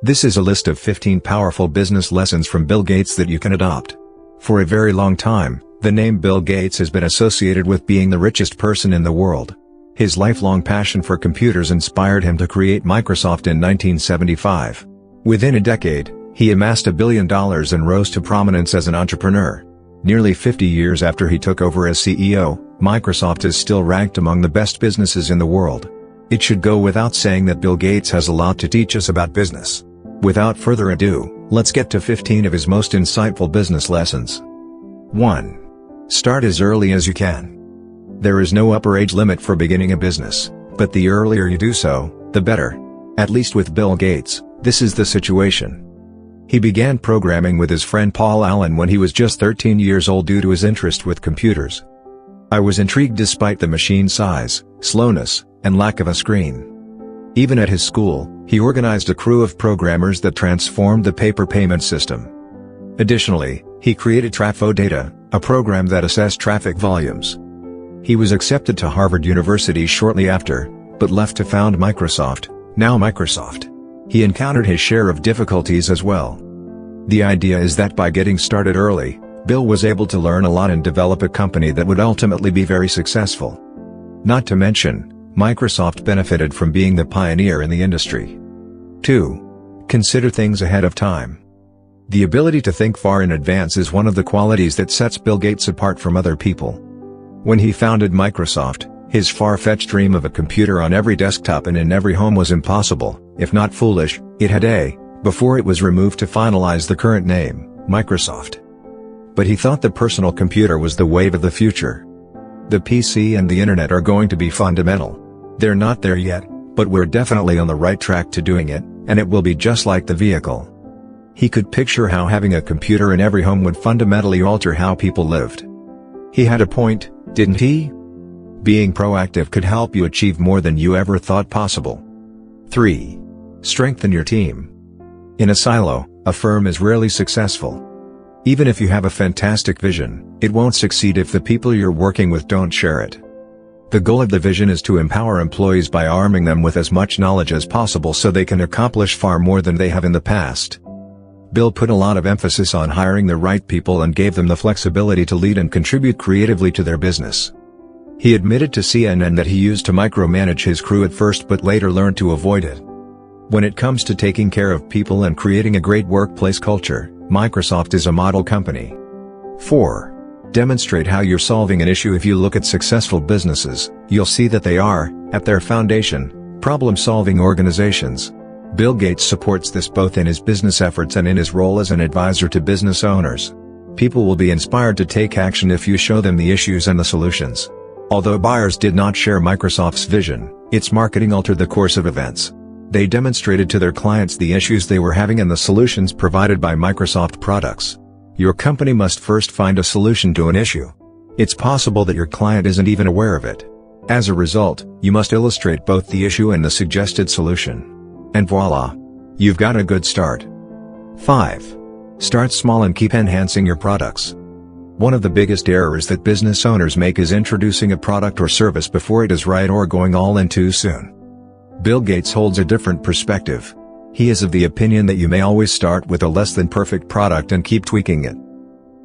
This is a list of 15 powerful business lessons from Bill Gates that you can adopt. For a very long time, the name Bill Gates has been associated with being the richest person in the world. His lifelong passion for computers inspired him to create Microsoft in 1975. Within a decade, he amassed $1 billion and rose to prominence as an entrepreneur. Nearly 50 years after he took over as CEO, Microsoft is still ranked among the best businesses in the world. It should go without saying that Bill Gates has a lot to teach us about business. Without further ado, let's get to 15 of his most insightful business lessons. 1. Start as early as you can. There is no upper age limit for beginning a business, but the earlier you do so, the better. At least with Bill Gates, this is the situation. He began programming with his friend Paul Allen when he was just 13 years old due to his interest with computers. I was intrigued despite the machine size, slowness, and lack of a screen. Even at his school, he organized a crew of programmers that transformed the paper payment system. Additionally, he created Trafo Data, a program that assessed traffic volumes. He was accepted to Harvard University shortly after, but left to found Microsoft, now Microsoft. He encountered his share of difficulties as well. The idea is that by getting started early, Bill was able to learn a lot and develop a company that would ultimately be very successful. Not to mention, Microsoft benefited from being the pioneer in the industry. 2. Consider things ahead of time. The ability to think far in advance is one of the qualities that sets Bill Gates apart from other people. When he founded Microsoft, his far-fetched dream of a computer on every desktop and in every home was impossible, if not foolish. It had before it was removed to finalize the current name, Microsoft. But he thought the personal computer was the wave of the future. The PC and the internet are going to be fundamental. They're not there yet, but we're definitely on the right track to doing it, and it will be just like the vehicle. He could picture how having a computer in every home would fundamentally alter how people lived. He had a point, didn't he? Being proactive could help you achieve more than you ever thought possible. 3. Strengthen your team. In a silo, a firm is rarely successful. Even if you have a fantastic vision, it won't succeed if the people you're working with don't share it. The goal of the vision is to empower employees by arming them with as much knowledge as possible so they can accomplish far more than they have in the past. Bill put a lot of emphasis on hiring the right people and gave them the flexibility to lead and contribute creatively to their business. He admitted to CNN that he used to micromanage his crew at first but later learned to avoid it. When it comes to taking care of people and creating a great workplace culture, Microsoft is a model company. 4. Demonstrate how you're solving an issue. If you look at successful businesses, you'll see that they are, at their foundation, problem-solving organizations. Bill Gates supports this both in his business efforts and in his role as an advisor to business owners. People will be inspired to take action if you show them the issues and the solutions. Although buyers did not share Microsoft's vision, its marketing altered the course of events. They demonstrated to their clients the issues they were having and the solutions provided by Microsoft products. Your company must first find a solution to an issue. It's possible that your client isn't even aware of it. As a result, you must illustrate both the issue and the suggested solution. And voila! You've got a good start. 5. Start small and keep enhancing your products. One of the biggest errors that business owners make is introducing a product or service before it is right or going all in too soon. Bill Gates holds a different perspective. He is of the opinion that you may always start with a less than perfect product and keep tweaking it.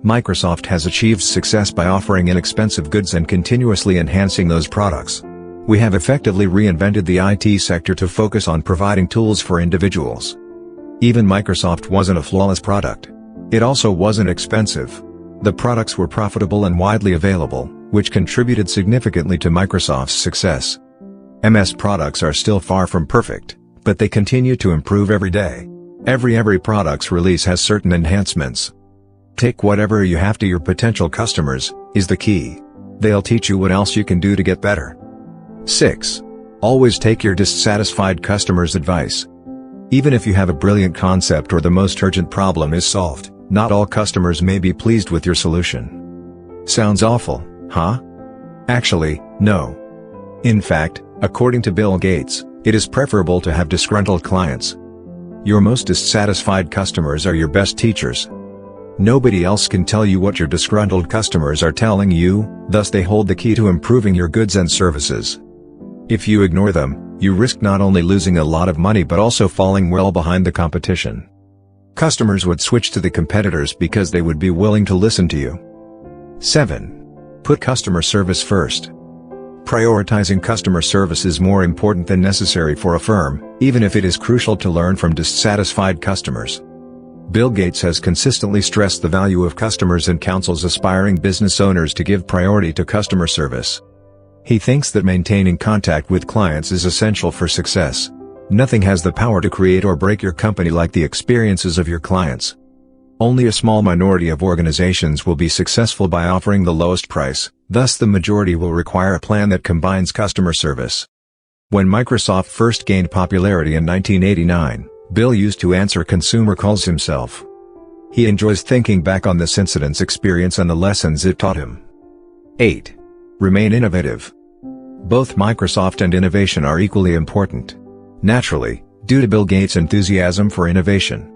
Microsoft has achieved success by offering inexpensive goods and continuously enhancing those products. We have effectively reinvented the IT sector to focus on providing tools for individuals. Even Microsoft wasn't a flawless product. It also wasn't expensive. The products were profitable and widely available, which contributed significantly to Microsoft's success. MS products are still far from perfect, but they continue to improve every day. Every product's release has certain enhancements. Take whatever you have to your potential customers, is the key. They'll teach you what else you can do to get better. 6. Always take your dissatisfied customers' advice. Even if you have a brilliant concept or the most urgent problem is solved, not all customers may be pleased with your solution. Sounds awful, huh? Actually, no. In fact, according to Bill Gates, it is preferable to have disgruntled clients. Your most dissatisfied customers are your best teachers. Nobody else can tell you what your disgruntled customers are telling you, thus they hold the key to improving your goods and services. If you ignore them, You risk not only losing a lot of money but also falling well behind the competition. Customers would switch to the competitors because they would be willing to listen to you. 7. Put customer service first. Prioritizing customer service is more important than necessary for a firm, even if it is crucial to learn from dissatisfied customers. Bill Gates has consistently stressed the value of customers and counsels aspiring business owners to give priority to customer service. He thinks that maintaining contact with clients is essential for success. Nothing has the power to create or break your company like the experiences of your clients. Only a small minority of organizations will be successful by offering the lowest price, thus the majority will require a plan that combines customer service. When Microsoft first gained popularity in 1989, Bill used to answer consumer calls himself. He enjoys thinking back on this incident's experience and the lessons it taught him. 8. Remain innovative. Both Microsoft and innovation are equally important. Naturally, due to Bill Gates' enthusiasm for innovation.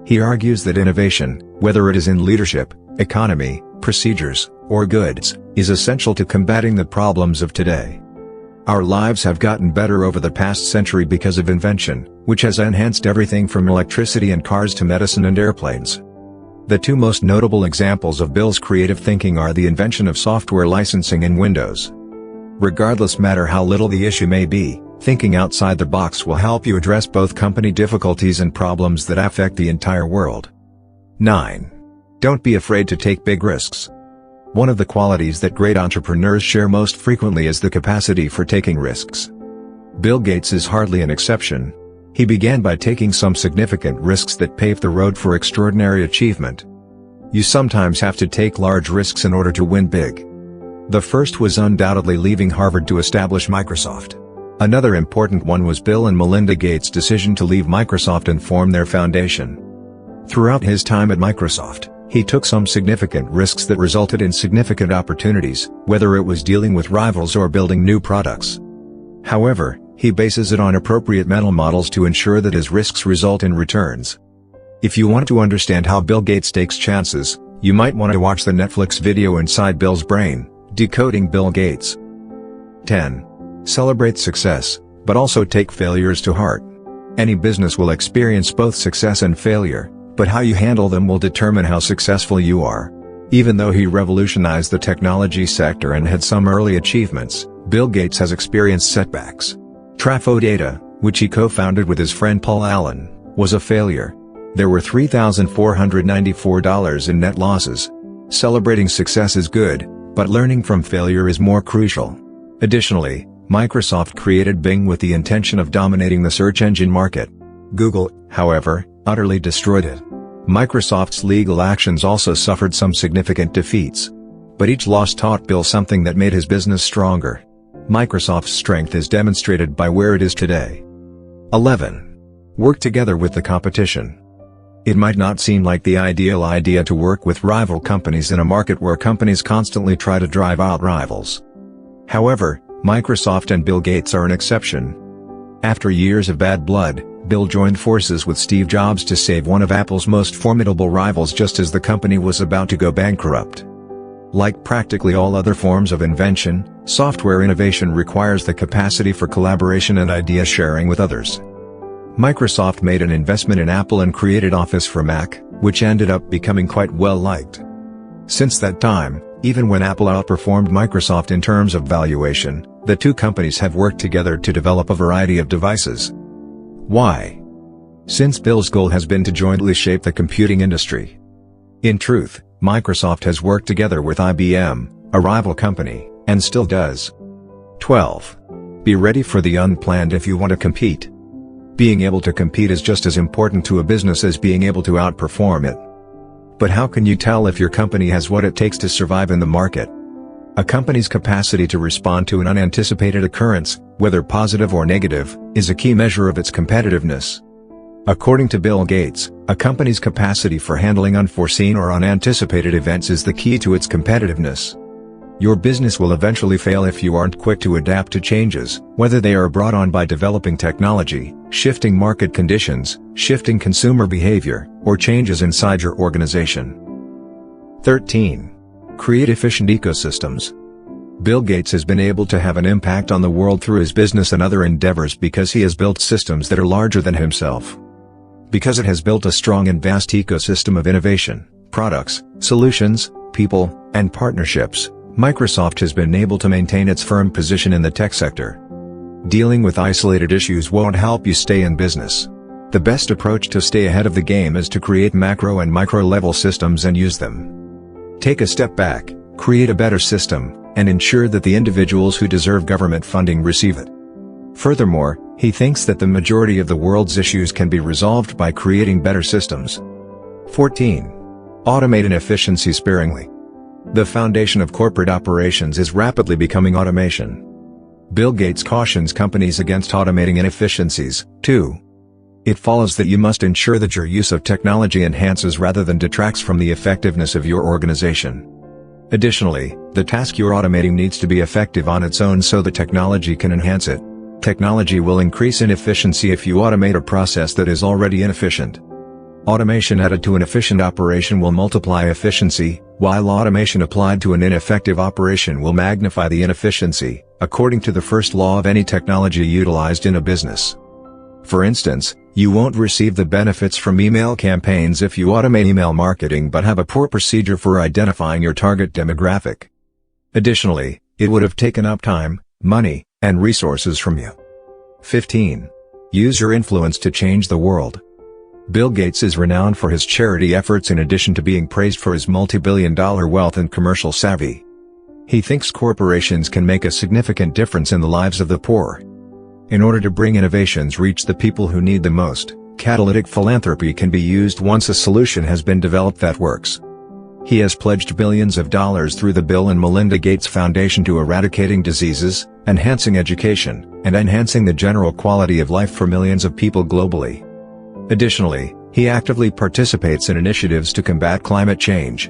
He argues that innovation, whether it is in leadership, economy, procedures, or goods, is essential to combating the problems of today. Our lives have gotten better over the past century because of invention, which has enhanced everything from electricity and cars to medicine and airplanes. The two most notable examples of Bill's creative thinking are the invention of software licensing and Windows. Regardless matter how little the issue may be, thinking outside the box will help you address both company difficulties and problems that affect the entire world. 9. Don't be afraid to take big risks. One of the qualities that great entrepreneurs share most frequently is the capacity for taking risks. Bill Gates is hardly an exception. He began by taking some significant risks that paved the road for extraordinary achievement. You sometimes have to take large risks in order to win big. The first was undoubtedly leaving Harvard to establish Microsoft. Another important one was Bill and Melinda Gates' decision to leave Microsoft and form their foundation. Throughout his time at Microsoft, he took some significant risks that resulted in significant opportunities, whether it was dealing with rivals or building new products. However, he bases it on appropriate mental models to ensure that his risks result in returns. If you want to understand how Bill Gates takes chances, you might want to watch the Netflix video Inside Bill's Brain, Decoding Bill Gates. 10. Celebrate success, but also take failures to heart. Any business will experience both success and failure, but how you handle them will determine how successful you are. Even though he revolutionized the technology sector and had some early achievements, Bill Gates has experienced setbacks. Trafo Data, which he co-founded with his friend Paul Allen, was a failure. There were $3,494 in net losses. Celebrating success is good, but learning from failure is more crucial. Additionally, Microsoft created Bing with the intention of dominating the search engine market. Google, however, utterly destroyed it. Microsoft's legal actions also suffered some significant defeats. But each loss taught Bill something that made his business stronger. Microsoft's strength is demonstrated by where it is today. 11. Work together with the competition. It might not seem like the ideal idea to work with rival companies in a market where companies constantly try to drive out rivals. However, Microsoft and Bill Gates are an exception. After years of bad blood, Bill joined forces with Steve Jobs to save one of Apple's most formidable rivals just as the company was about to go bankrupt. Like practically all other forms of invention, software innovation requires the capacity for collaboration and idea sharing with others. Microsoft made an investment in Apple and created Office for Mac, which ended up becoming quite well liked. Since that time, even when Apple outperformed Microsoft in terms of valuation, the two companies have worked together to develop a variety of devices. Why? Since Bill's goal has been to jointly shape the computing industry. In truth, Microsoft has worked together with IBM, a rival company, and still does. 12. Be ready for the unplanned if you want to compete. Being able to compete is just as important to a business as being able to outperform it. But how can you tell if your company has what it takes to survive in the market? A company's capacity to respond to an unanticipated occurrence, whether positive or negative, is a key measure of its competitiveness. According to Bill Gates, a company's capacity for handling unforeseen or unanticipated events is the key to its competitiveness. Your business will eventually fail if you aren't quick to adapt to changes, whether they are brought on by developing technology, shifting market conditions, shifting consumer behavior, or changes inside your organization. 13. Create efficient ecosystems. Bill Gates has been able to have an impact on the world through his business and other endeavors because he has built systems that are larger than himself. Because it has built a strong and vast ecosystem of innovation, products, solutions, people, and partnerships, Microsoft has been able to maintain its firm position in the tech sector. Dealing with isolated issues won't help you stay in business. The best approach to stay ahead of the game is to create macro and micro-level systems and use them. Take a step back, create a better system, and ensure that the individuals who deserve government funding receive it. Furthermore, he thinks that the majority of the world's issues can be resolved by creating better systems. 14. Automate inefficiency sparingly. The foundation of corporate operations is rapidly becoming automation. Bill Gates cautions companies against automating inefficiencies, too. It follows that you must ensure that your use of technology enhances rather than detracts from the effectiveness of your organization. Additionally, the task you're automating needs to be effective on its own so the technology can enhance it. Technology will increase inefficiency if you automate a process that is already inefficient. Automation added to an efficient operation will multiply efficiency, while automation applied to an ineffective operation will magnify the inefficiency, according to the first law of any technology utilized in a business. For instance, you won't receive the benefits from email campaigns if you automate email marketing but have a poor procedure for identifying your target demographic. Additionally, it would have taken up time, money, and resources from you. 15. Use your influence to change the world. Bill Gates is renowned for his charity efforts in addition to being praised for his multi-billion-dollar wealth and commercial savvy. He thinks corporations can make a significant difference in the lives of the poor. In order to bring innovations reach the people who need them most, catalytic philanthropy can be used once a solution has been developed that works. He has pledged billions of dollars through the Bill and Melinda Gates Foundation to eradicating diseases, enhancing education, and enhancing the general quality of life for millions of people globally. Additionally, he actively participates in initiatives to combat climate change.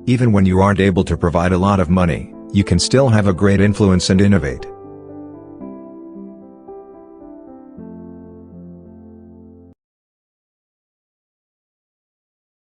Even when you aren't able to provide a lot of money, you can still have a great influence and innovate.